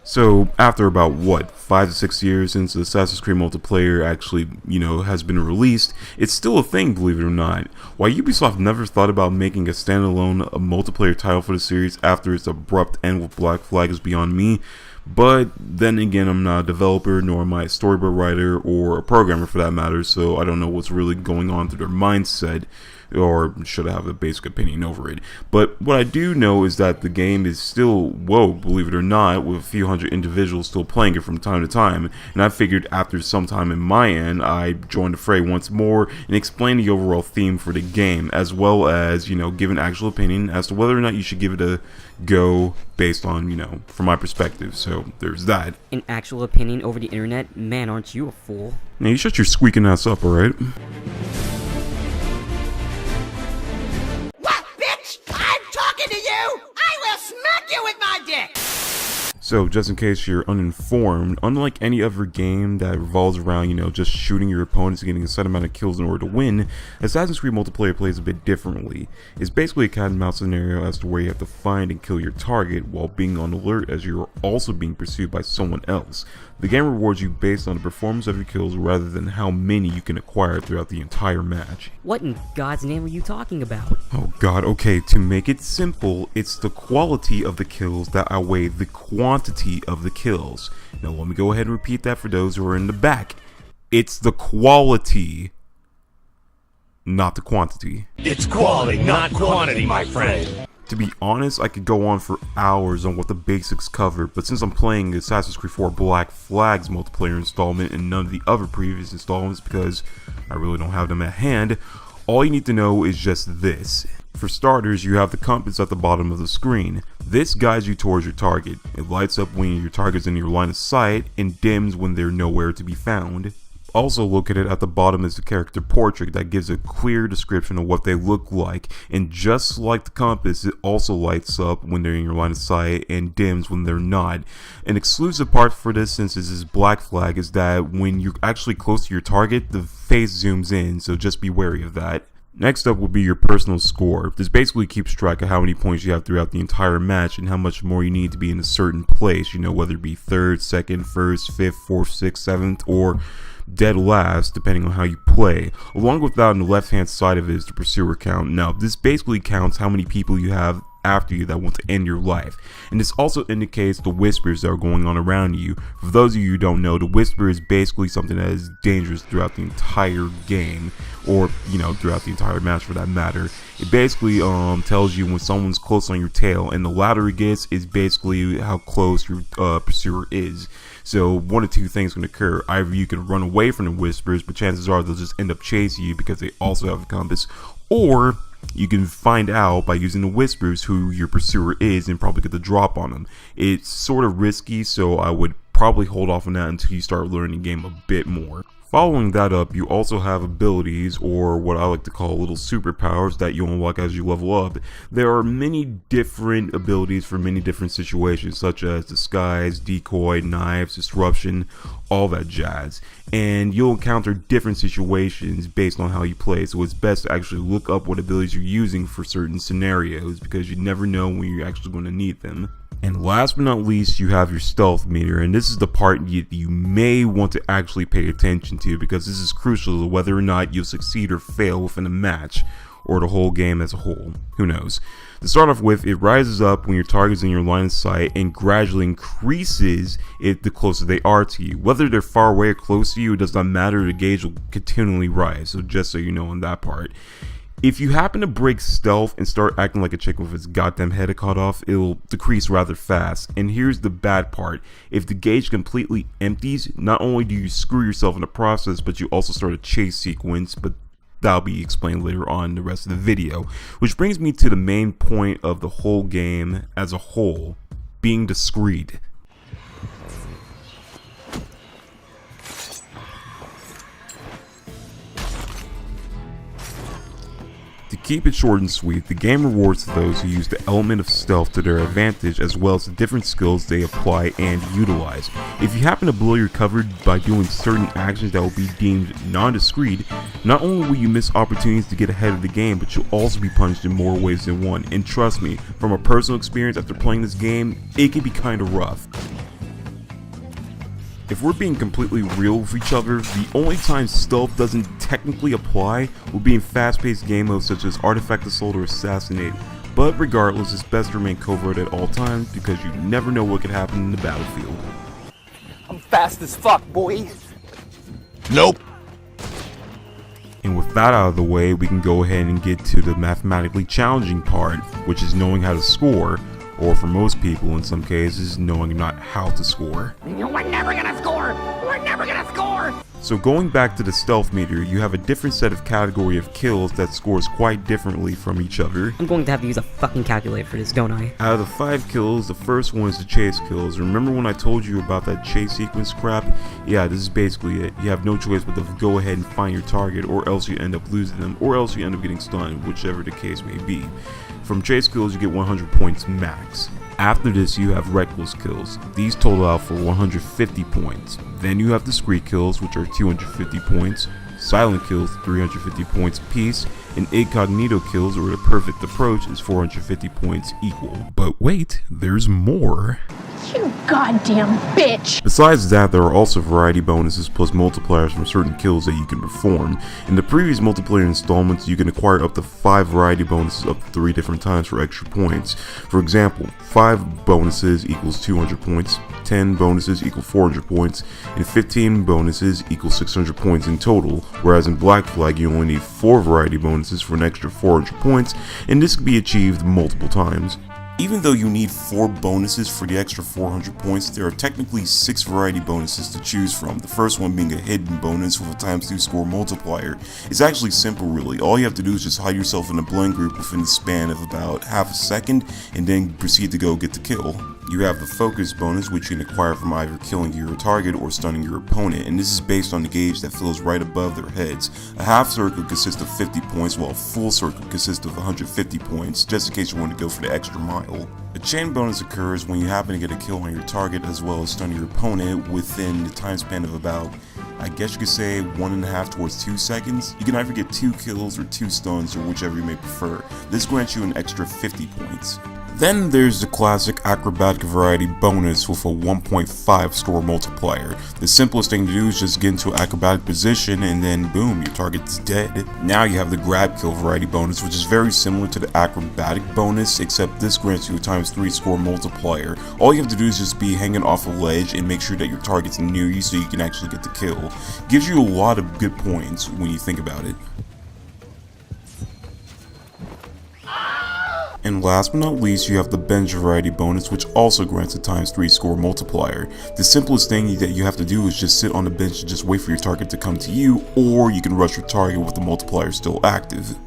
So after about what 5 to 6 years since Assassin's Creed multiplayer actually, has been released, it's still a thing, believe it or not. While Ubisoft never thought about making a standalone multiplayer title for the series after its abrupt end with Black Flag is beyond me. But then again, I'm not a developer, nor am I a storyboard writer or a programmer for that matter, so I don't know what's really going on through their mindset, or should I have a basic opinion over it. But what I do know is that the game is still woke, believe it or not, with a few hundred individuals still playing it from time to time, and I figured after some time in my end, I'd join the fray once more and explain the overall theme for the game, as well as, give an actual opinion as to whether or not you should give it a go based on, from my perspective. So there's that. An actual opinion over the internet? Man, aren't you a fool? Now you shut your squeaking ass up, alright? What, bitch? I'm talking to you! I will smack you with my dick! So, just in case you're uninformed, unlike any other game that revolves around, just shooting your opponents and getting a set amount of kills in order to win, Assassin's Creed multiplayer plays a bit differently. It's basically a cat and mouse scenario as to where you have to find and kill your target while being on alert as you're also being pursued by someone else. The game rewards you based on the performance of your kills rather than how many you can acquire throughout the entire match. What in God's name are you talking about? Oh god, okay, to make it simple, it's the quality of the kills that outweigh the quantity of the kills. Now let me go ahead and repeat that for those who are in the back. It's the quality, not the quantity. It's quality, not quantity, my friend. To be honest, I could go on for hours on what the basics cover, but since I'm playing Assassin's Creed 4 Black Flag's multiplayer installment and none of the other previous installments because I really don't have them at hand, all you need to know is just this. For starters, you have the compass at the bottom of the screen. This guides you towards your target. It lights up when your target's in your line of sight and dims when they're nowhere to be found. Also located at the bottom is the character portrait that gives a clear description of what they look like, and just like the compass, it also lights up when they're in your line of sight and dims when they're not. An exclusive part for this, since this is Black Flag, is that when you're actually close to your target, the face zooms in, so just be wary of that. Next up will be your personal score. This basically keeps track of how many points you have throughout the entire match and how much more you need to be in a certain place, whether it be 3rd, 2nd, 1st, 5th, 4th, 6th, 7th, or dead last, depending on how you play. Along with that, on the left hand side of it is the pursuer count. Now, this basically counts how many people you have after you that want to end your life, and this also indicates the whispers that are going on around you. For those of you who don't know, the whisper is basically something that is dangerous throughout the entire game, or throughout the entire match for that matter. It basically tells you when someone's close on your tail, and the louder it gets is basically how close your pursuer is. So one of two things can occur: either you can run away from the whispers, but chances are they'll just end up chasing you because they also have a compass, or you can find out by using the whispers who your pursuer is and probably get the drop on them. It's sort of risky, so I would probably hold off on that until you start learning the game a bit more. Following that up, you also have abilities, or what I like to call little superpowers, that you unlock as you level up. There are many different abilities for many different situations, such as disguise, decoy, knives, disruption, all that jazz. And you'll encounter different situations based on how you play, so it's best to actually look up what abilities you're using for certain scenarios, because you never know when you're actually going to need them. And last but not least, you have your stealth meter, and this is the part you may want to actually pay attention to, because this is crucial to whether or not you'll succeed or fail within a match, or the whole game as a whole. Who knows? To start off with, it rises up when your target's in your line of sight and gradually increases the closer they are to you. Whether they're far away or close to you, it does not matter, the gauge will continually rise, so just so you know on that part. If you happen to break stealth and start acting like a chick with its goddamn head cut off, it'll decrease rather fast. And here's the bad part: if the gauge completely empties, not only do you screw yourself in the process, but you also start a chase sequence, but that'll be explained later on in the rest of the video. Which brings me to the main point of the whole game as a whole: being discreet. To keep it short and sweet, the game rewards those who use the element of stealth to their advantage, as well as the different skills they apply and utilize. If you happen to blow your cover by doing certain actions that will be deemed non-discreet, not only will you miss opportunities to get ahead of the game, but you'll also be punished in more ways than one. And trust me, from a personal experience after playing this game, it can be kinda rough. If we're being completely real with each other, the only time stealth doesn't technically apply will be in fast-paced game modes such as Artifact Assault or Assassinate. But regardless, it's best to remain covert at all times because you never know what could happen in the battlefield. I'm fast as fuck, boy. Nope. And with that out of the way, we can go ahead and get to the mathematically challenging part, which is knowing how to score, or for most people in some cases, knowing not how to score. We're never gonna score! We're never gonna score! So going back to the stealth meter, you have a different set of category of kills that scores quite differently from each other. I'm going to have to use a fucking calculator for this, don't I? Out of the 5 kills, the first one is the chase kills. Remember when I told you about that chase sequence crap? Yeah, this is basically it. You have no choice but to go ahead and find your target, or else you end up losing them, or else you end up getting stunned, whichever the case may be. From chase kills, you get 100 points max. After this, you have reckless kills. These total out for 150 points. Then you have discreet kills, which are 250 points, silent kills 350 points apiece, and incognito kills, or the perfect approach, is 450 points equal. But wait, there's more. You goddamn bitch! Besides that, there are also variety bonuses plus multipliers from certain kills that you can perform. In the previous multiplayer installments, you can acquire up to 5 variety bonuses up to 3 different times for extra points. For example, 5 bonuses equals 200 points, 10 bonuses equal 400 points, and 15 bonuses equal 600 points in total, whereas in Black Flag you only need 4 variety bonuses for an extra 400 points, and this can be achieved multiple times. Even though you need 4 bonuses for the extra 400 points, there are technically 6 variety bonuses to choose from, the first one being a hidden bonus with a ×2 score multiplier. It's actually simple really, all you have to do is just hide yourself in a blend group within the span of about half a second, and then proceed to go get the kill. You have the focus bonus, which you can acquire from either killing your target or stunning your opponent, and this is based on the gauge that fills right above their heads. A half circle consists of 50 points, while a full circle consists of 150 points, just in case you want to go for the extra mile. A chain bonus occurs when you happen to get a kill on your target as well as stun your opponent within the time span of about, I guess you could say, 1.5 towards 2 seconds. You can either get 2 kills or 2 stuns, or whichever you may prefer. This grants you an extra 50 points. Then there's the classic acrobatic variety bonus with a 1.5 score multiplier. The simplest thing to do is just get into an acrobatic position and then boom, your target's dead. Now you have the grab kill variety bonus, which is very similar to the acrobatic bonus, except this grants you a ×3 score multiplier. All you have to do is just be hanging off a ledge and make sure that your target's near you so you can actually get the kill. Gives you a lot of good points when you think about it. And last but not least, you have the bench variety bonus, which also grants a ×3 score multiplier. The simplest thing that you have to do is just sit on the bench and just wait for your target to come to you, or you can rush your target with the multiplier still active.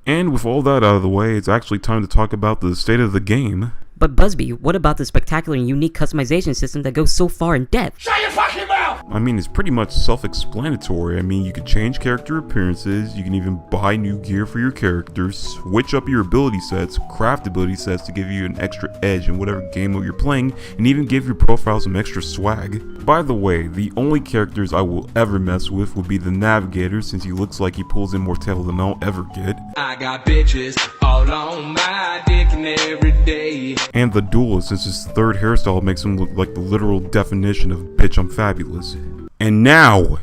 And with all that out of the way, it's actually time to talk about the state of the game. But Busby, what about the spectacular and unique customization system that goes so far in depth? Shut your fucking mouth! I mean, it's pretty much self-explanatory. I mean, you can change character appearances, you can even buy new gear for your characters, switch up your ability sets, craft ability sets to give you an extra edge in whatever game mode you're playing, and even give your profile some extra swag. By the way, the only characters I will ever mess with would be the Navigator, since he looks like he pulls in more tail than I'll ever get. I got bitches all on my dick and every day. And the Duelist, since his third hairstyle makes him look like the literal definition of bitch I'm fabulous. And now,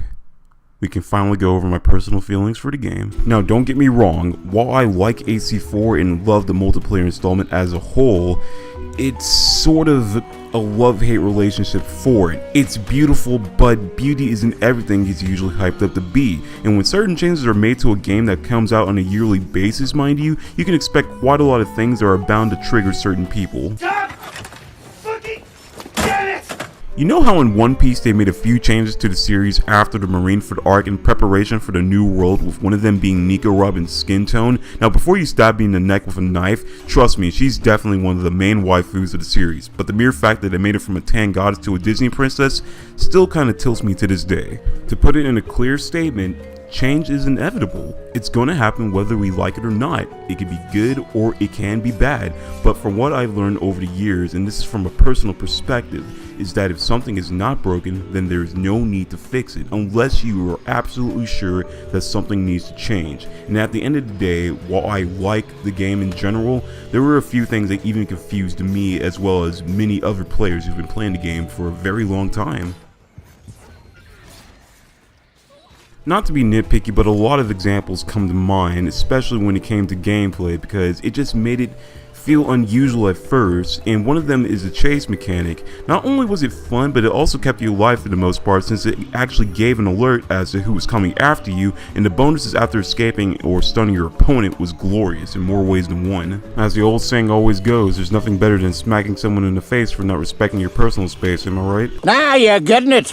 we can finally go over my personal feelings for the game. Now don't get me wrong, while I like AC4 and love the multiplayer installment as a whole, it's sort of a love-hate relationship for it. It's beautiful, but beauty isn't everything it's usually hyped up to be. And when certain changes are made to a game that comes out on a yearly basis, mind you, you can expect quite a lot of things that are bound to trigger certain people. God fucking damn it! You know how in One Piece they made a few changes to the series after the Marineford arc in preparation for the new world, with one of them being Nico Robin's skin tone? Now before you stab me in the neck with a knife, trust me, she's definitely one of the main waifus of the series, but the mere fact that they made her from a tan goddess to a Disney princess still kinda tilts me to this day. To put it in a clear statement, change is inevitable. It's gonna happen whether we like it or not. It can be good or it can be bad, but from what I've learned over the years, and this is from a personal perspective, is that if something is not broken, then there is no need to fix it, unless you are absolutely sure that something needs to change. And at the end of the day, while I like the game in general, there were a few things that even confused me as well as many other players who've been playing the game for a very long time. Not to be nitpicky, but a lot of examples come to mind, especially when it came to gameplay, because it just made it feel unusual at first, and one of them is the chase mechanic. Not only was it fun, but it also kept you alive for the most part, since it actually gave an alert as to who was coming after you, and the bonuses after escaping or stunning your opponent was glorious in more ways than one. As the old saying always goes, there's nothing better than smacking someone in the face for not respecting your personal space, am I right? Now you're getting it.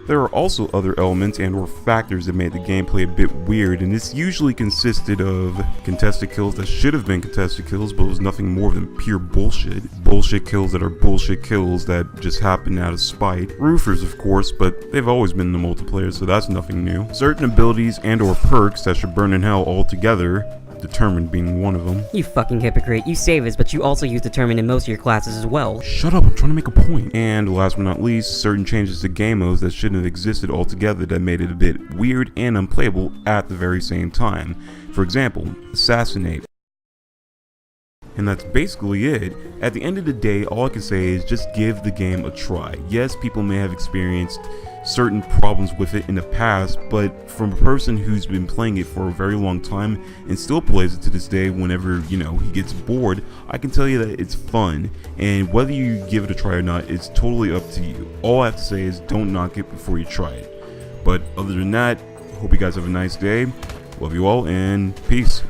There are also other elements and or factors that made the gameplay a bit weird, and this usually consisted of contested kills that should have been contested kills but was nothing more than pure bullshit. Bullshit kills that are bullshit kills that just happen out of spite. Roofers, of course, but they've always been in the multiplayer, so that's nothing new. Certain abilities and or perks that should burn in hell altogether, determined being one of them. You fucking hypocrite. You say this, but you also use determined in most of your classes as well. Shut up, I'm trying to make a point. And last but not least, certain changes to game modes that shouldn't have existed altogether that made it a bit weird and unplayable at the very same time. For example, Assassinate. And that's basically it. At the end of the day, all I can say is just give the game a try. Yes, people may have experienced certain problems with it in the past, but from a person who's been playing it for a very long time and still plays it to this day whenever, you know, he gets bored, I can tell you that it's fun, and whether you give it a try or not, it's totally up to you. All I have to say is don't knock it before you try it. But other than that, hope you guys have a nice day. Love you all, and peace.